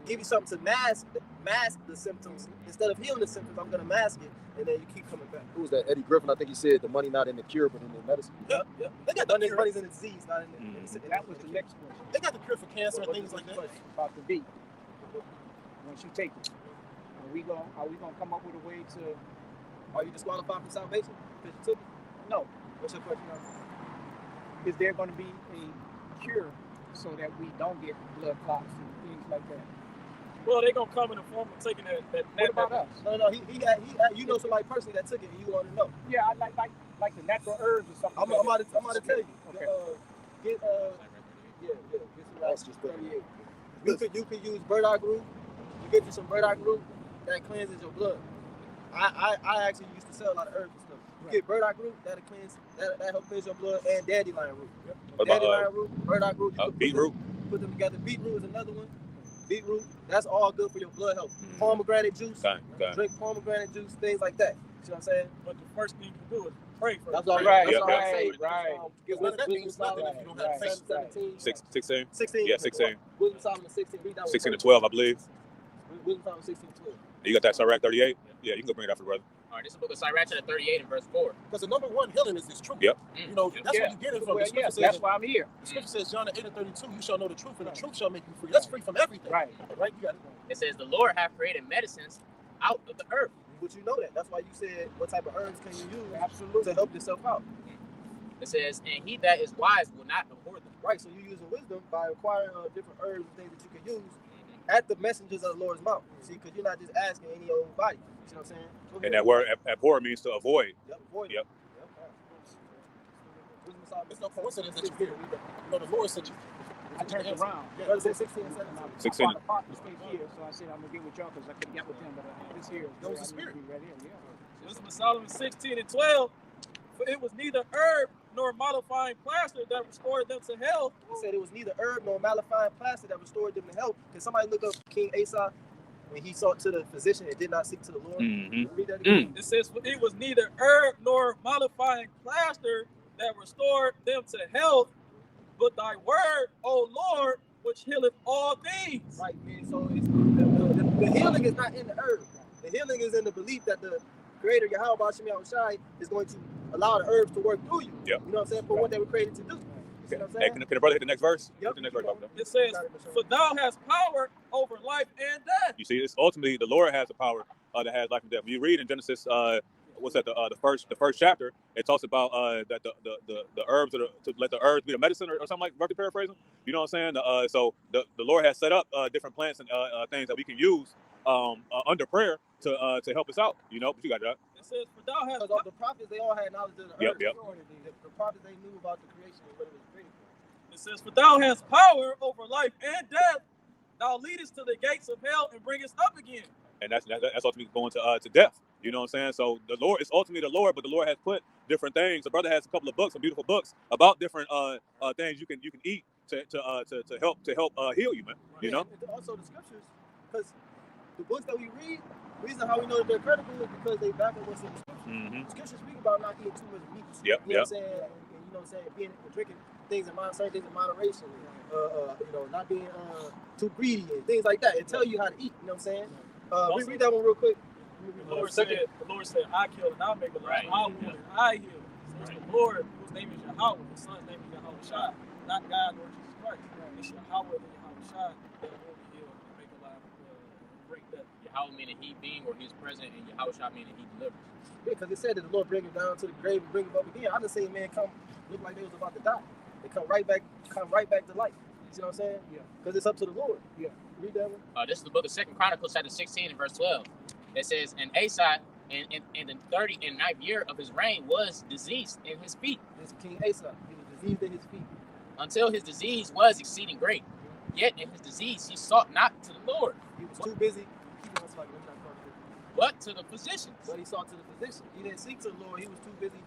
give you something to mask the symptoms. Instead of healing the symptoms, I'm gonna mask it, and then you keep coming back. Who was that? Eddie Griffin. I think he said the money not in the cure, but in the medicine. Yep. They got the money's in the disease, not in the. That was the next question. They got the cure for cancer and things like that. About the V. Once you take it, are we gonna come up with a way to? Are you disqualified from salvation because you took it? No. What's your question? Is there going to be a cure so that we don't get blood clots and things like that? Well, they're gonna come in the form of taking that. What about us? No. He you know somebody personally that took it, and you want to know. Yeah, I like the natural herbs or something. I'm about to tell you. Okay. Get some 38. You could use burdock root. You get you some burdock root that cleanses your blood. I actually used to sell a lot of herbs and stuff. You get burdock root that'll help cleanse your blood, and dandelion root. Dandelion root, burdock root. Beetroot. Put them together. Beetroot is another one. Beetroot, that's all good for your blood health. Pomegranate juice, drink pomegranate juice, things like that. See what I'm saying? But the first thing you do is pray first. That's all right. Right. That means nothing if you don't have faith. 16. 16. Yeah, 16. Wisdom Solomon 16. 16 to 12, I believe. Wisdom Solomon 16 to 12. You got that Sirach 38? Yeah, you can go bring it out for the brother. All right, this is the book of Sirach, chapter 38 and verse 4. Because the number one healing is this truth. Yep. You know, that's what you get it from. The scripture says, that's why I'm here. The scripture says, John 8:32, you shall know the truth, and the truth shall make you free. That's free from everything. Right. Right? You got it. It says, the Lord hath created medicines out of the earth. But you know that. That's why you said, what type of herbs can you use Absolutely. to help yourself out? It says, and he that is wise will not abhor them. Right, so you're using wisdom by acquiring different herbs and things that you can use at the messengers of the Lord's mouth. See, because you're not just asking any old body. You see what I'm saying? And that word abhor means to avoid. Yep, avoid. Yep. It's no coincidence that you're here. You know, the Lord said you. I turned around. Yeah, 16 and 17. 16. My partner stayed here, so I said I'm gonna get with y'all because I couldn't get with them. But this here, That was the spirit. Right here, yeah. Wisdom of Solomon 16 and 12. For it was neither herb nor mollifying plaster that restored them to health. He said it was neither herb nor malifying plaster that restored them to health. Can somebody look up King Asa when he sought to the physician and did not seek to the Lord? Read that again. It says, for it was neither herb nor mollifying plaster that restored them to health, but thy word, O Lord, which healeth all things. Right, man. So it's, the healing is not in the herb. The healing is in the belief that the Creator, Yahweh Shemi Shai, is going to allow the herbs to work through you. Yep. You know what I'm saying? For what they were created to do. You see what I'm saying? Hey, can the brother hit the next verse? Yep. Hit the next verse, Papa. It says, for thou hast power over life and death. You see, it's ultimately the Lord has the power that has life and death. When you read in Genesis, what's that? The first chapter. It talks about that the herbs to let the herbs be the medicine or something like. Roughly paraphrasing. You know what I'm saying? So the Lord has set up different plants and things that we can use under prayer to help us out. You know, but you got that. It says, for thou hast Because the prophets, they all had knowledge of the herbs. Yep. The prophets, they knew about the creation and what it was created for. It says, for thou hast power over life and death. Thou leadest to the gates of hell and bringest up again. And that's ultimately going to death. You know what I'm saying? So the Lord is ultimately the Lord, but the Lord has put different things. The brother has a couple of books, some beautiful books about different things you can eat to help heal you, man. You know? And also the scriptures, because the books that we read, the reason how we know that they're credible is because they back up what's in the scriptures. The scriptures speak about not eating too much meat. Yep, You know what I'm saying? And you know what I'm saying? Being drinking certain things in moderation. You know, not being too greedy and things like that. It tell you how to eat. You know what I'm saying? We read that one real quick. The Lord said, I kill and I make alive. Right. I wound and I heal. So it's the Lord, whose name is Yahweh, his son's name is Yahweh Shai, not God nor Jesus Christ. It's Yahweh and Yahweh Shai that will heal and make alive, break death. Yahweh meaning he being or he is present, and Yahweh Shai meaning he delivers. Yeah, because it said that the Lord bring him down to the grave and bring him up again. I just seen man come look like they was about to die. They come right back to life. You see what I'm saying? Yeah. Because it's up to the Lord. Yeah. Read that one. This is the book of 2 Chronicles, chapter 16 and verse 12. It says, and Asa, in the 39th year of his reign, was diseased in his feet. This King Asa, he was diseased in his feet. Until his disease was exceeding great. Yet in his disease he sought not to the Lord. He was too busy. But to the physicians. But he sought to the physician. He didn't seek to the Lord. He was too busy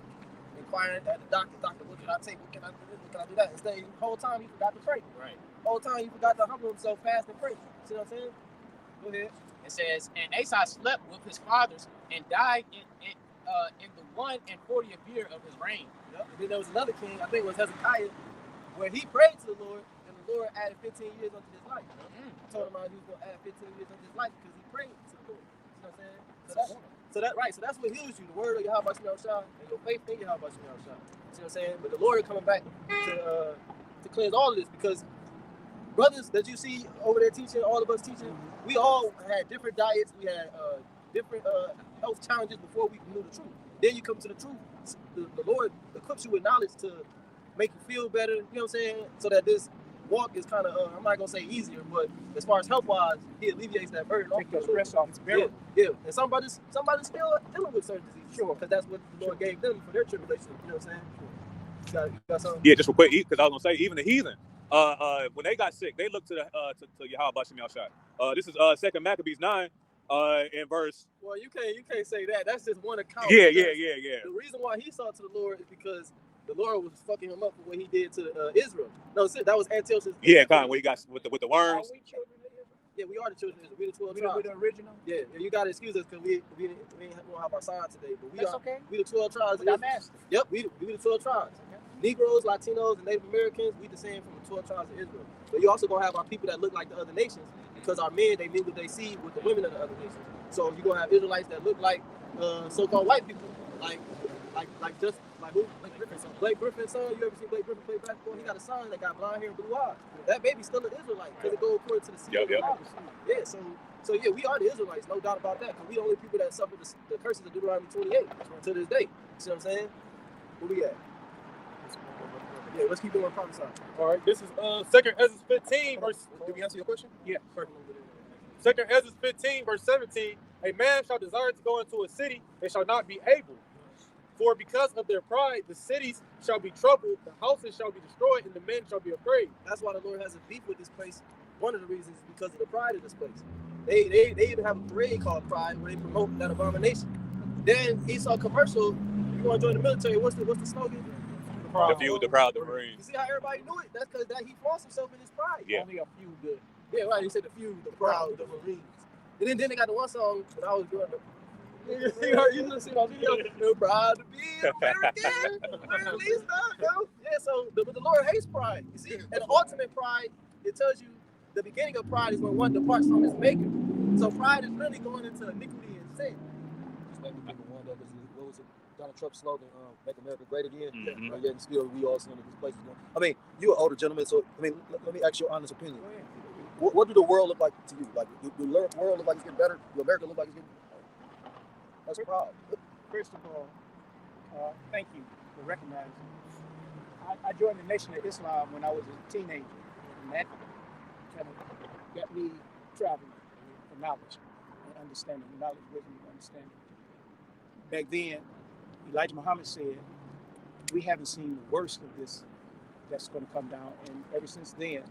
inquiring at the doctor. Doctor, what can I take? What can I do this? What can I do that? Instead, the whole time he forgot to pray. Right. The whole time he forgot to humble himself, fast and pray. See what I'm saying? Go ahead. It says, and Asa slept with his fathers and died in the 140th year of his reign. Yep. And then there was another king, I think it was Hezekiah, where he prayed to the Lord, and And the Lord added 15 years onto his life. He told him he was going to add 15 years onto his life because he prayed to the Lord. You know what I'm saying? So that's what heals you. The word of Yahweh Shah and your faith in Yahweh Shah. You see what I'm saying? But the Lord coming back to cleanse all of this, because brothers that you see over there teaching, all of us teaching, we all had different diets. We had different health challenges before we knew the truth. Then you come to the truth. The Lord equips you with knowledge to make you feel better. You know what I'm saying? So that this walk is kind of, I'm not going to say easier, but as far as health-wise, he alleviates that burden. Take the stress off. It's bearable. Yeah. And somebody's still dealing with certain diseases. Sure. Because that's what the Lord gave them for their tribulation. You know what I'm saying? You got something? Yeah, just real quick, because I was gonna say, even the heathen, when they got sick, they looked to Yahweh Bashim Yahshai. This is 2 Maccabees 9, in verse. Well, you can't say that. That's just one account. Yeah. The reason why he sought to the Lord is because the Lord was fucking him up for what he did to Israel. No, that was Antiochus. Yeah, kind of when he got with the worms. Are we children of Israel? Yeah, we are the children of Israel. We're the 12 We're tribes. the original? Yeah, you got to excuse us because we don't have our sign today. But That's okay. We the 12 tribes. But I'm asking. Yep, we the 12 tribes. Okay. Negroes, Latinos, and Native Americans, we descend from the 12 tribes of Israel. But you also going to have our people that look like the other nations, because our men, they mingle they see with the women of the other nations. So you're going to have Israelites that look like so-called white people, like who? Blake Griffin's son. You ever seen Blake Griffin play basketball? He got a son that got blonde hair and blue eyes. That baby's still an Israelite because it goes according to the seed of the fathers. Yeah, so yeah, we are the Israelites, no doubt about that. Because we the only people that suffer the curses of Deuteronomy 28 to this day. You see what I'm saying? Where we at? Yeah, let's keep going prophesying. All right, this is 2nd Ezra 15, verse. Did we answer your question? Yeah. Perfect. 2nd Ezra 15, verse 17. A man shall desire to go into a city and shall not be able. For because of their pride, the cities shall be troubled, the houses shall be destroyed, and the men shall be afraid. That's why the Lord has a beef with this place. One of the reasons is because of the pride of this place. They even have a parade called Pride where they promote that abomination. Then he saw a commercial. You want to join the military? What's the slogan? The few, the proud, the Marines. You see how everybody knew it? That's because he flaunts himself in his pride. Yeah. Only a few good. Yeah, right. He said the few, the proud, the Marines. And then they got the one song that I was doing. You know, see my video. They're proud to be American. Yeah, so the Lord hates pride. You see, and the ultimate pride, it tells you the beginning of pride is when one departs from his maker. So pride is really going into iniquity and sin. Just let me pick one that was, what was it? Donald Trump's slogan, "Make America Great Again." Mm-hmm. Yet and still, we all seeing that this place is going. I mean, you're an older gentleman, so I mean, let me ask your honest opinion. What do the world look like to you? Like, do the world look like it's getting better? Do America look like it's getting better? That's a problem. First of all, thank you for recognizing. I joined the Nation of Islam when I was a teenager, and that kind of got me traveling for knowledge and understanding, knowledge, wisdom, and understanding. Back then, Elijah Muhammad said, we haven't seen the worst of this that's going to come down, and ever since then,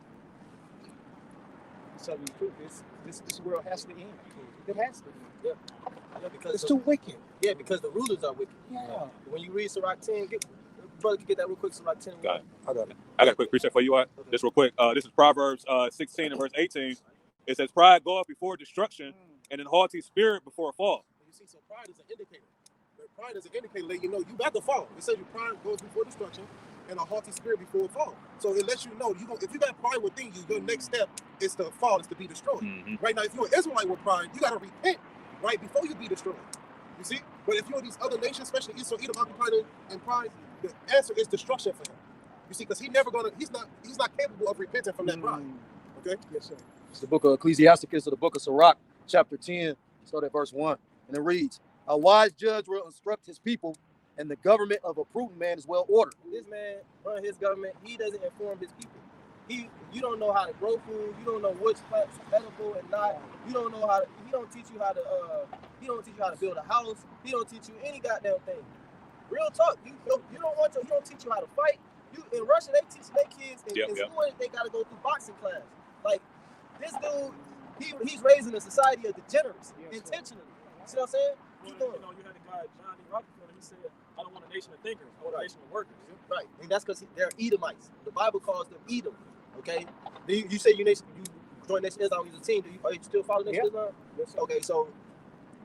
I'm telling you the truth, this world has to end. It has to end. Yeah, because It's too wicked. Yeah, because the rulers are wicked. Yeah. When you read Sirach 10, brother, can get that real quick. Sirach 10. Got it. I got it. I got a quick precept for you, just real quick. This is Proverbs 16 and verse 18. It says, "Pride goeth before destruction, and an haughty spirit before a fall." You see, so pride is an indicator. Pride is an indicator, let you know you about to fall. It says your pride goes before destruction, and a haughty spirit before a fall. So it lets you know, if you got pride within you, your next step is to fall, is to be destroyed. Mm-hmm. Right now, if you're an Israelite with pride, you got to repent right before you be destroyed. You see? But if you're these other nations, especially Esau, Edom, occupied in pride, the answer is destruction for him. You see, because he's not capable of repenting from that pride. Okay? Yes, sir. It's the book of Ecclesiasticus, or the book of Sirach, chapter 10, start at verse 1. And it reads, "A wise judge will instruct his people, and the government of a prudent man is well ordered." This man run his government. He doesn't inform his people. You don't know how to grow food. You don't know which plants are edible and not. You don't know how to. He don't teach you how to. He don't teach you how to build a house. He don't teach you any goddamn thing. Real talk. You don't want to. He don't teach you how to fight. In Russia, they teach their kids in school. They got to go through boxing class. Like this dude, he's raising a society of degenerates intentionally. See what I'm saying? You had the guy Johnny Rockefeller. He said, "I don't want a nation of thinkers. I want a nation of workers." Right, and that's because they're Edomites. The Bible calls them Edom. Okay, you say you join Nation Islam as a team. Are you still following Nation Islam? Yes, sir. Okay, so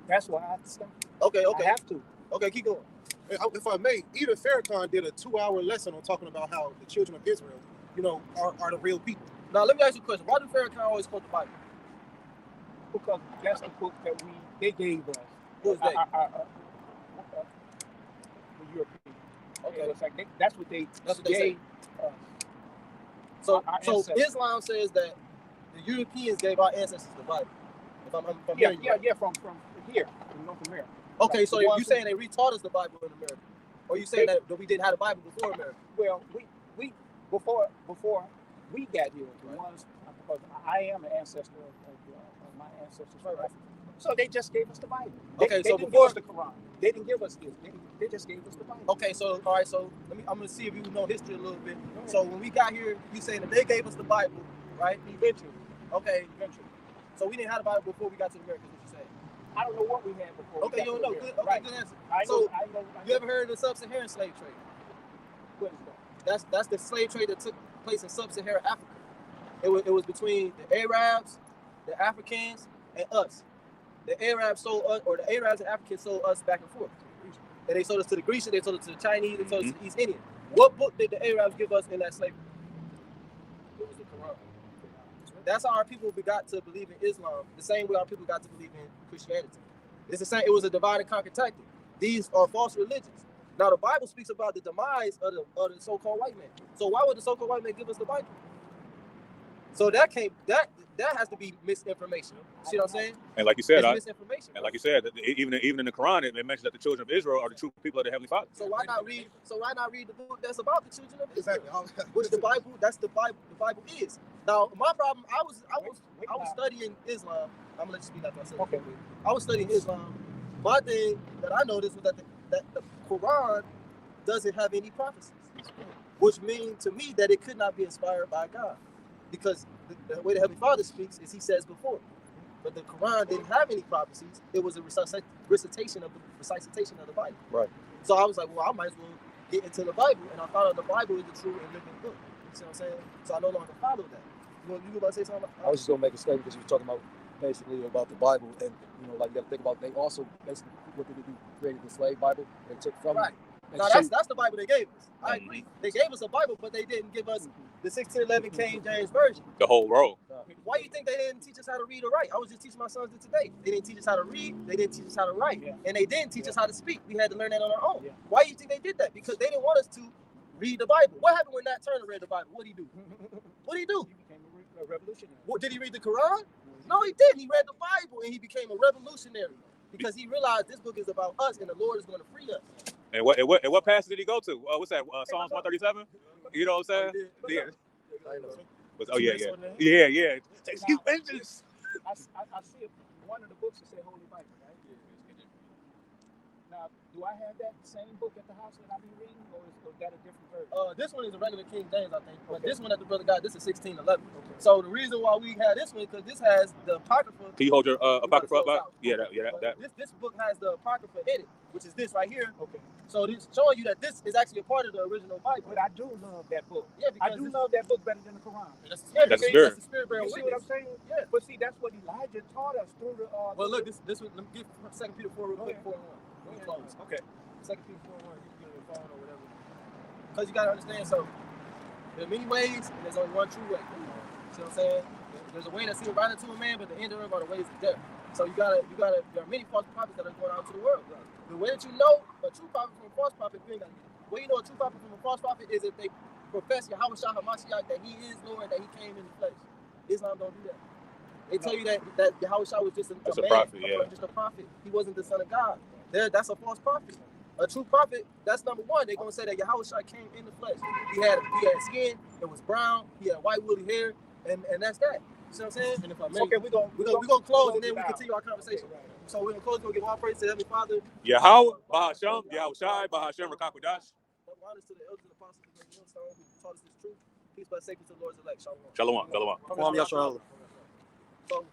That's why I have to stop. okay, I have to. okay, keep going. If I may, even Farrakhan did a 2-hour lesson on talking about how the children of Israel, are the real people. Now let me ask you a question. Why do Farrakhan always quote the Bible? Because that's the book that they gave us. Who is that? The Europeans. Okay. It was like that's what they gave us. So ancestors. Islam says that the Europeans gave our ancestors the Bible. If I'm from yeah, from here, from North America. Okay, Like, so you saying they retaught us the Bible in America, or you saying that we didn't have the Bible before America? Well, we before we got here, the ones because I am an ancestor of my ancestors from Africa. So they just gave us the Bible. They didn't give us the Quran. They didn't give us this. They just gave us the Bible. Okay, so all right, so I'm gonna see if you know history a little bit. So when we got here, you saying that they gave us the Bible, right? Eventually. Okay. Eventually. So we didn't have the Bible before we got to America. Is what you're saying? I don't know what we had before. Okay, you don't know. Good, okay, right. Good answer. I know. You ever know. heard of the sub-Saharan slave trade? What is that? That's the slave trade that took place in sub-Saharan Africa. It was between the Arabs, the Africans, and us. The Arabs sold us, or the Arabs and Africans sold us back and forth. And they sold us to the Grecians, they sold us to the Chinese, they sold us to the East Indians. What book did the Arabs give us in that slavery? It was the Quran. That's how our people got to believe in Islam, the same way our people got to believe in Christianity. It's the same. It was a divide and conquer tactic. These are false religions. Now the Bible speaks about the demise of the so-called white man. So why would the so-called white man give us the Bible? So that has to be misinformation. See what I'm saying? And like you said, misinformation. And like you said, even in the Quran, it mentions that the children of Israel are the true people of the Heavenly Father. So why not read the book that's about the children of Israel? Exactly. Which the Bible is. Now my problem, I was studying Islam. I'm gonna let you speak after I say okay. I was studying Islam. My thing that I noticed was that the Quran doesn't have any prophecies, which means to me that it could not be inspired by God, because the way the Heavenly Father speaks is He says before. But the Quran didn't have any prophecies. It was a recitation of the Bible. Right. So I was like, well, I might as well get into the Bible, and I found out the Bible is the true and living book. You see what I'm saying? So I no longer follow that. You about to say something? I was just gonna make a statement because you were talking about basically about the Bible, and like you got to think about they also basically what did they do? Created the slave Bible. They took from right. Now that's the Bible they gave us. I agree. They gave us a Bible, but they didn't give us the 1611 King James Version. The whole roll. Why do you think they didn't teach us how to read or write? I was just teaching my sons today. They didn't teach us how to read. They didn't teach us how to write. Yeah. And they didn't teach us how to speak. We had to learn that on our own. Yeah. Why do you think they did that? Because they didn't want us to read the Bible. What happened when Nat Turner read the Bible? What did he do? What did he do? He became a revolutionary. What, did he read the Quran? No, he didn't. He read the Bible and he became a revolutionary because he realized this book is about us and the Lord is going to free us. And what passage did he go to? What's that? Psalms 137? You know what I'm saying? Yeah. Oh yeah. Excuse vengeance. I see one of the books that say Holy Bible, right? Now, do I have that same book at the house that I be reading, or is that a different version? This one is a regular King James, I think. But this one that the brother got, this is 1611. Okay. So the reason why we have this one because this has the Apocrypha. Can you hold your Apocrypha up? Yeah, that. This book has the Apocrypha in it, which is this right here. Okay. So this showing you that this is actually a part of the original Bible. But I do love that book. Yeah, because I do love that book better than the Quran. That's the spirit bearing witness. You see what I'm saying? Yeah. But see, that's what Elijah taught us through the. Well, look, this one. Let me get 2 Peter 4 real quick. 4:1. Close. Okay. 2 Peter 4:1. You can get your phone or whatever. Because you gotta understand, so there are many ways, and there's only one true way. See what I'm saying? There's a way that seems right into a man, but the end of it are the ways of death. So you gotta. There are many false prophets that are going out to the world. The way that you know a true prophet from a false prophet, you ain't got to get it. The way you know a true prophet from a false prophet is if they profess Yahweh Shah HaMashiach, that he is Lord, that he came in the flesh. Islam don't do that. They tell you that Yahweh Shah was just a man, prophet, just a prophet. He wasn't the son of God. That's a false prophet. A true prophet, that's number one. They're gonna say that Yahweh Shah came in the flesh. He had skin, it was brown, he had white woolly hair, and that's that. You see what I'm saying? And if I may, okay, we're gonna close and then we continue our conversation. So we're gonna close, we're gonna give all praise to the Heavenly Father. Yahweh, Bahasham, Yahweh Shai, Bahasham, Rakakudash. Honors to the elders and apostles of the Millstone who taught us this truth. Peace, bless, safety to the Lord's elect. Shalom. Shalom. So